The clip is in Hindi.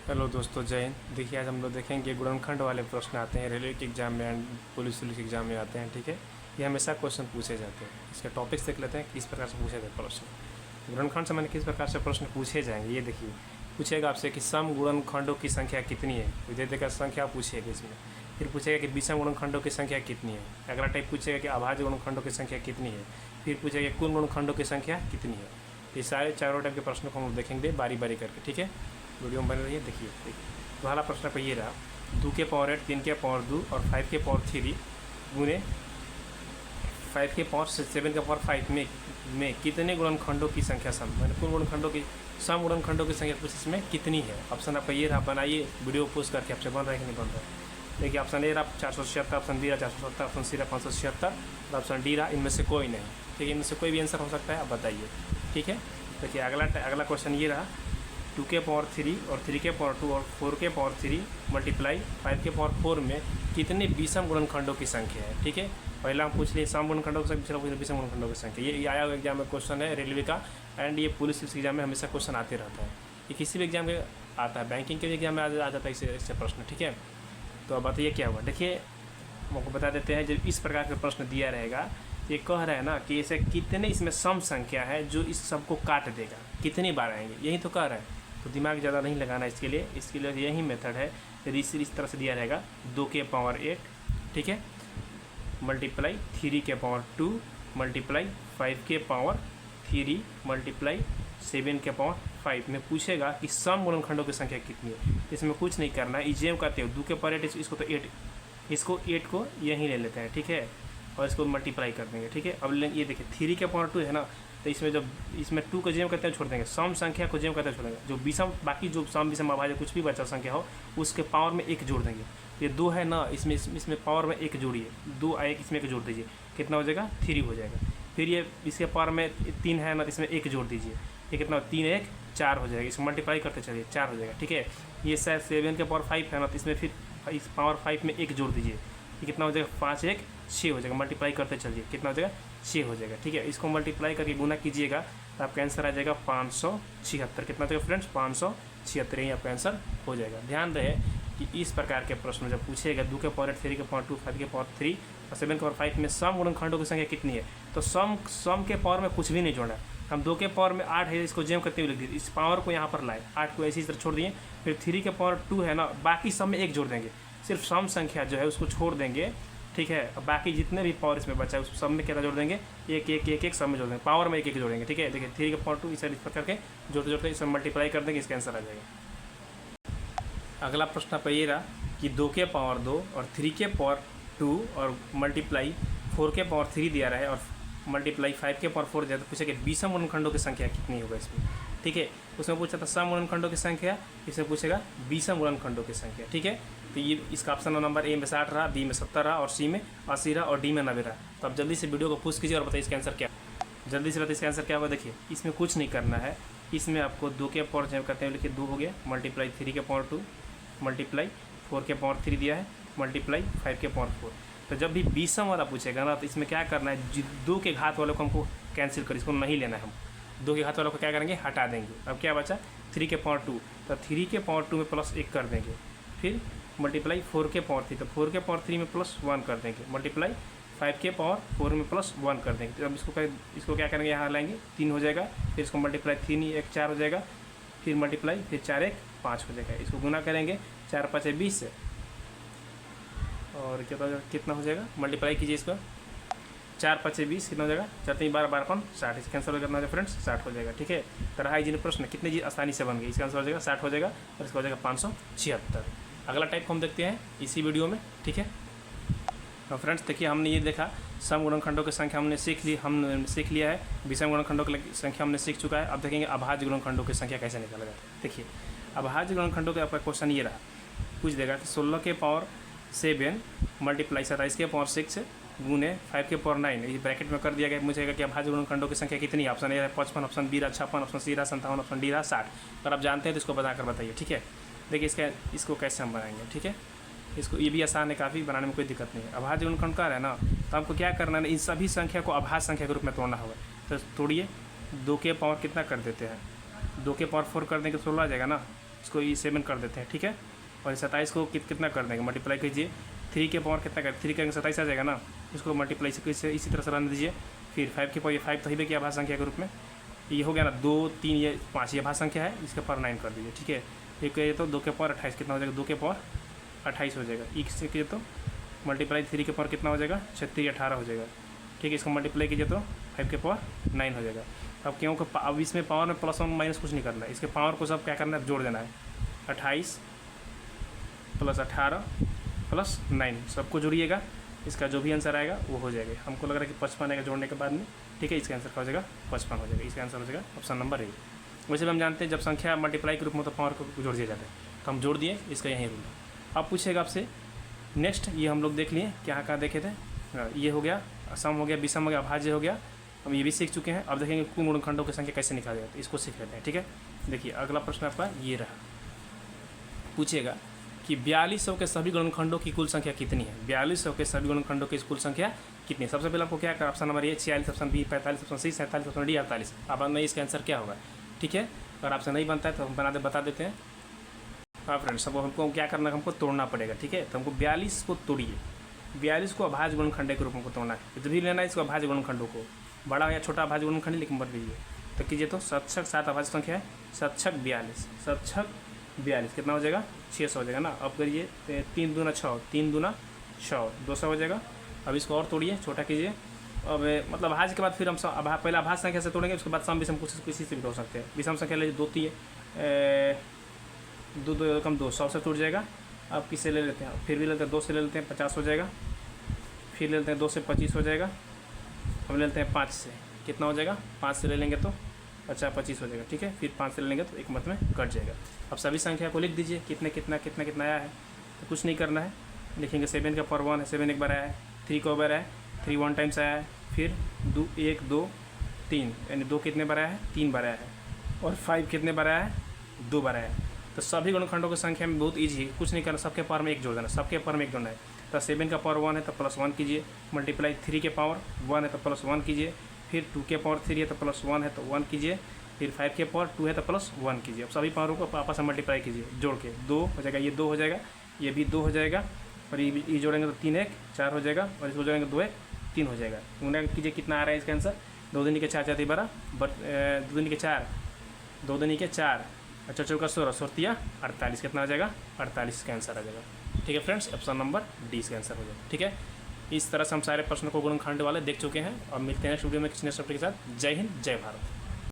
हेलो दोस्तों, जय हिंद। देखिए, आज हम लोग देखेंगे गुणनखंड वाले प्रश्न आते हैं रेलवे के एग्जाम में एंड पुलिस के एग्जाम में आते हैं। ठीक है, ये हमेशा क्वेश्चन पूछे जाते हैं। इसके टॉपिक्स देख लेते हैं किस प्रकार से पूछे जाते हैं प्रश्न। गुणनखंड से मैंने किस प्रकार से प्रश्न पूछे जाएंगे, ये देखिए। पूछेगा आपसे कि सम गुणनखंडों की संख्या कितनी है, विधेय का संख्या पूछेगा इसमें। फिर पूछेगा कि विषम गुणनखंडों की संख्या कितनी है। अगला टाइप पूछेगा कि अभाज्य गुणनखंडों की संख्या कितनी है। फिर पूछेगा कुल गुणनखंडों की संख्या कितनी है। ये सारे चारों टाइप के प्रश्नों को हम देखेंगे बारी बारी करके। ठीक है, वीडियो में बने रहिए। देखिए, पहला प्रश्न पे ये रहा, 2 के पावर 8, 3 के पावर 2 और 5 के पावर 3 गुने 5 के पावर 7 के पावर 5 में कितने गुणनखंडों की संख्या सम, मैंने कुल गुणनखंडों की सम गुणनखंडों की संख्या कुछ इसमें कितनी है। ऑप्शन आपका ये रहा, बनाइए वीडियो पोस्ट करके आपसे बन रहा है कि नहीं बन रहा है। देखिए, ऑप्शन ए रहा 476, ऑप्शन बी रहा 470, ऑप्शन सी रहा 576 और ऑप्शन डी रहा इनमें से कोई नहीं। ठीक है, इनमें से कोई भी आंसर हो सकता है, आप बताइए। ठीक है, देखिए अगला क्वेश्चन ये रहा, 2 के पावर 3 और 3 के पावर 2 और 4 के पावर 3 मल्टीप्लाई 5 के पावर 4 में कितने विषम गुणनखंडों की संख्या है। ठीक है, पहला हम पूछ लिए सम गुणनखंडों की संख्या, दूसरा विषम गुणनखंडों की संख्या। ये आया हुआ एग्जाम में क्वेश्चन है रेलवे का, एंड ये पुलिस एग्जाम में हमेशा क्वेश्चन आते रहता है। ये किसी भी एग्जाम में आता है, बैंकिंग के एग्जाम में आ जाता है इससे प्रश्न। ठीक है, तो अब बताइए क्या हुआ। देखिए, हम आपको बता देते हैं, जब इस प्रकार का प्रश्न दिया रहेगा, ये कह रहा है ना कि ऐसे कितने इसमें सम संख्या है जो इस सबको काट देगा, कितनी बार आएंगे, यही तो कह रहा है। तो दिमाग ज़्यादा नहीं लगाना इसके लिए यही मेथड है। यदि इस तरह से दिया रहेगा, 2 के पावर 8, ठीक है, मल्टीप्लाई 3 के पावर 2 मल्टीप्लाई 5 के पावर 3 मल्टीप्लाई 7 के पावर 5 में पूछेगा कि सम गुणनखंडों की संख्या कितनी है। इसमें कुछ नहीं करना है, इजेम करते हो 2 के पावर 8, इसको तो 8, इसको 8 को यहीं ले लेते हैं। ठीक है, और इसको मल्टीप्लाई कर देंगे। ठीक है, अब ये देखिए 3 के पावर 2 है ना, तो इसमें जब इसमें 2 को जेम करते हैं छोड़ देंगे, सम संख्या को जेम करते हैं छोड़ देंगे, जो विषम बाकी जो सम विषम अभाज्य कुछ भी बचा संख्या हो उसके पावर में 1 जोड़ देंगे। ये 2 है ना, इसमें पावर में 1 जोड़िए, 2 आए इसमें 1 जोड़ दीजिए, कितना हो जाएगा 3 हो जाएगा। फिर ये इसके पावर में 3 है ना, तो इसमें 1 जोड़ दीजिए, ये कितना 3 1 4 हो जाएगा। इसको मल्टीप्लाई करते चलिए, 4 हो जाएगा। ठीक है, ये 7 के पावर 5 है ना, तो इसमें फिर इस पावर 5 में 1 जोड़ दीजिए, ये कितना हो जाएगा 5 1 6 हो जाएगा। मल्टीप्लाई करते चलिए, कितना हो जाएगा 6 हो जाएगा। ठीक है, इसको मल्टीप्लाई करके गुना कीजिएगा तो आपका आंसर आ जाएगा 576। कितना हो जाएगा फ्रेंड्स 576, यही आपका आंसर हो जाएगा। ध्यान रहे कि इस प्रकार के प्रश्न जब पूछेगा 2 के पावर 8, 3 के पावर 2, 5 के पावर 3 और 7 के पावर 5 में सम गुणनखंडों की संख्या कितनी है, तो सम के पावर में कुछ भी नहीं जोड़ना। हम 2 के पावर में 8 है, इसको जेम करते हुए लिख दिए, इस पावर को यहाँ पर लाए, 8 को ऐसी तरह छोड़ दिए। फिर 3 के पावर 2 है ना, बाकी सब में 1 जोड़ देंगे, सिर्फ सम संख्या जो है उसको छोड़ देंगे। ठीक है, बाकी जितने भी पावर इसमें बचा है उस सब में क्या जोड़ देंगे, 1 1 1 1 सब में जोड़ देंगे, पावर में 1 1 जोड़ेंगे। ठीक है, देखिए 3 के पावर 2 इस प्रकार के जोड़ते जोड़ते इसमें मल्टीप्लाई कर देंगे, इसका आंसर आ जाएगा। अगला प्रश्न पर ये रहा कि 2 के पावर 2 और 3 के पावर 2 और मल्टीप्लाई 4 के पावर 3 दिया रहा है और मल्टीप्लाई 5 के पावर 4 दिया, तो पूछा कि विषम गुणनखंडों की संख्या कितनी होगा इसमें। ठीक है, उसमें पूछा था सम गुणनखंडों की संख्या, इसमें पूछेगा विषम गुणनखंडों की संख्या। ठीक है, तो ये इसका ऑप्शन नंबर ए में 60 रहा, बी में 70 रहा और सी में 80 रहा और डी में 90 रहा। तो अब जल्दी से वीडियो को पूछ कीजिए और बताइए इसका आंसर क्या, जल्दी से बताइए इसका आंसर क्या होगा। देखिए, इसमें कुछ नहीं करना है, इसमें आपको 2 के पावर जब करते हैं लिखिए 2 हो गया, मल्टीप्लाई 3 के पावर 2 मल्टीप्लाई 4 के पावर 3 दिया है मल्टीप्लाई 5 के पावर 4। तो जब भी विषम वाला पूछेगा ना, तो इसमें क्या करना है, 2 के घात वालों को हमको कैंसिल कर, इसको नहीं लेना है, हम 2 के घात वालों को क्या करेंगे, हटा देंगे। अब क्या बचा 3 के पावर 2, तो 3 के पावर 2 में प्लस 1 कर देंगे। फिर मल्टीप्लाई 4 के पावर 3, तो 4 के पावर 3 में प्लस 1 कर देंगे। मल्टीप्लाई 5 के पावर 4 में प्लस 1 कर देंगे। तो अब इसको क्या करेंगे, यहाँ लाएंगे 3 हो जाएगा। फिर इसको मल्टीप्लाई 3 1 4 हो जाएगा। फिर मल्टीप्लाई फिर 4 1 5 हो जाएगा। इसको गुना करेंगे 4 5 20 से, और कितना हो जाएगा, मल्टीप्लाई कीजिए इसको 4 5 20, कितना हो जाएगा 4 3 12 12 5 60। इसका आंसर हो जाएगा फ्रेंड्स 60 हो जाएगा। ठीक है, तरह हाइजीन प्रश्न कितने चीज़ आसानी से बन गई, इसका आंसर हो जाएगा 60 हो जाएगा और इसका हो जाएगा 576। अगला टाइप हम देखते हैं इसी वीडियो में। ठीक है, तो फ्रेंड्स देखिए, हमने ये देखा सम गुणनखंडों की संख्या हमने सीख लिया है, विषम गुणनखंडों की संख्या हमने सीख चुका है। अब देखेंगे अभाज्य गुणनखंडों की संख्या कैसे निकाला जाता है। देखिए, अभाज्य गुणनखंडों का आपका क्वेश्चन ये रहा, पूछ देगा कि 16 के पावर 7 मल्टीप्लाई 27 के पावर 6 गुने 5 के पावर 9, ये ब्रैकेट में कर दिया गया। मुझे कि अभाज्य गुणनखंडों की संख्या कितनी है। ऑप्शन ए है 55, ऑप्शन बी रहा 56, ऑप्शन सी रहा 57, ऑप्शन डी रहा 60। अगर आप जानते हैं तो इसको बनाकर बताइए। ठीक है, देखिए इसको कैसे हम बनाएंगे। ठीक है, इसको ये भी आसान है काफ़ी, बनाने में कोई दिक्कत नहीं है। अभाज्य गुणनखंड का है ना, तो हमको क्या करना है, इन सभी संख्या को अभाज्य संख्या के रूप में तोड़ना होगा। तो तोड़िए, 2 के पावर कितना कर देते हैं, 2 के पावर 4 कर देंगे 16 आ जाएगा ना, इसको ये 7 कर देते हैं, ठीक है। और 27 को कितना कर देंगे, मल्टीप्लाई कीजिए, 3 के पावर कितना कर 3 करेंगे 27 आ जाएगा ना, इसको मल्टीप्लाई से इसी तरह से रन दीजिए। फिर 5 के पावर, ये 5 तो ही क्या अभाज्य संख्या के रूप में, ये हो गया ना 2 3 ये 5 ये अभाज्य संख्या है, इसके पावर 9 कर दीजिए, ठीक है। एक ये तो 2 के पावर 28 कितना हो जाएगा, 2 के पावर 28 हो जाएगा। इससे कीजिए तो मल्टीप्लाई 3 के पावर कितना हो जाएगा, 36 18 हो जाएगा, ठीक है। इसको मल्टीप्लाई कीजिए तो 5 के पावर 9 हो जाएगा। अब क्यों अब इसमें पावर में प्लस और माइनस कुछ नहीं करना है, इसके पावर को सब क्या करना है, जोड़ देना है। 28 प्लस 18 प्लस 9 सबको जोड़िएगा, इसका जो भी आंसर आएगा वो हो जाएगा। हमको लग रहा है कि 55 आएगा जोड़ने के बाद में, ठीक है। इसका आंसर क्या हो जाएगा, 55 हो जाएगा। इसका आंसर हो जाएगा ऑप्शन नंबर ए। वैसे भी हम जानते हैं जब संख्या मल्टीप्लाई के रूप में तो पावर को जोड़ दिया जाता है, तो हम जोड़ दिए, इसका यही रूल है। अब पूछेगा आपसे नेक्स्ट, ये हम लोग देख लिए, क्या देखे थे, ये हो गया सम हो गया, विषम हो गया, अभाज्य हो गया, हम ये भी सीख चुके हैं। अब देखेंगे कुल गुणनखंडों की संख्या कैसे निकाला जाता है, इसको सीख लेते हैं, ठीक है। देखिए अगला प्रश्न आपका ये रहा, पूछेगा कि 4200 के सभी गुणनखंडों की कुल संख्या कितनी है। 4200 के सभी गुणनखंडों की कुल संख्या कितनी है। सबसे पहले आपको क्या करना, option number A 46, option B 45, option C 47, option D 48। अब नहीं इसका आंसर क्या होगा, ठीक है। अगर आपसे नहीं बनता है तो हम बता देते हैं। हाँ फ्रेंड्स, सब हमको क्या करना है, हमको तोड़ना पड़ेगा, ठीक है। तो हमको 42 को तोड़िए, 42 को अभाज्य गुणनखंड के रूप में तोड़ना है, जो भी लेना है इसको अभाज्य गुणनखंडों को, बड़ा या छोटा अभाज्य गुणनखंड लेकिन बदल लीजिए। तो कीजिए तो 7 7 अभाज्य संख्या है, 7 42 7 42 कितना हो जाएगा, 600 हो जाएगा ना। अब करिए 3 दूना 6, 3 दूना 6, 200 हो जाएगा। अब इसको और तोड़िए, छोटा कीजिए। अब मतलब अभाज्य के बाद फिर हम पहले अभाज्य संख्या से तोड़ेंगे, उसके बाद सम विषम कुछ किसी से भी तोड़ सकते हैं। विषम संख्या ले 2 2 कम 2 100 से टूट जाएगा। अब किससे ले लेते हैं, फिर भी लेते हैं 2 से ले लेते हैं 50 हो जाएगा। फिर ले लेते हैं 2 से 25 हो जाएगा। अब ले लेते हैं 5 से, कितना हो जाएगा, 5 से ले लेंगे तो 25 हो जाएगा, ठीक है। फिर 5 से ले लेंगे तो एक मत में कट जाएगा। अब सभी संख्या को लिख दीजिए, कितने कितना कितना कितना आया है, तो कुछ नहीं करना है, लिखेंगे 7 का पावर 1 है, 7 एक बार आया है, 3 को बार आया है, 3 1 टाइम्स आया है, फिर 1 2 3 यानी 2 कितने बार आया है, 3 बार आया है, और 5 कितने बार आया है, 2 बार आया है। तो सभी गुणनखंडों की संख्या में बहुत ईजी है, कुछ नहीं करना, सबके पावर में 1 जोड़ देना, सबके पावर में 1 जोड़ना है। तो 7 का पावर 1 है तो +1 कीजिए, मल्टीप्लाई 3 के पावर 1 है तो +1 कीजिए, फिर 2 के पावर 3 है तो +1 है तो 1 कीजिए, फिर 5 के पावर 2 है तो +1 कीजिए। अब सभी पावरों को आपस में मल्टीप्लाई कीजिए, जोड़ के 2 हो जाएगा, ये 2 हो जाएगा, ये भी 2 हो जाएगा, और ये जोड़ेंगे तो 3 1 4 हो जाएगा, और इसको जोड़ेंगे 2 1 3 हो जाएगा। गुणा कीजिए, कितना आ रहा है इसका आंसर, 2 दूनी के 4 4 12, 2 दूनी के 4, 2 दूनी के 4, अच्छा 4 का 16, 16 48, कितना आ जाएगा, 48 का आंसर आ जाएगा, ठीक है फ्रेंड्स। ऑप्शन नंबर डी इसका आंसर हो जाएगा, ठीक है। इस तरह से हम सारे प्रश्नों को गुणनखंड वाले देख चुके हैं। और मिलते हैं नेक्स्ट वीडियो में किसी नेक्स्ट टॉपिक के साथ। जय हिंद, जय भारत।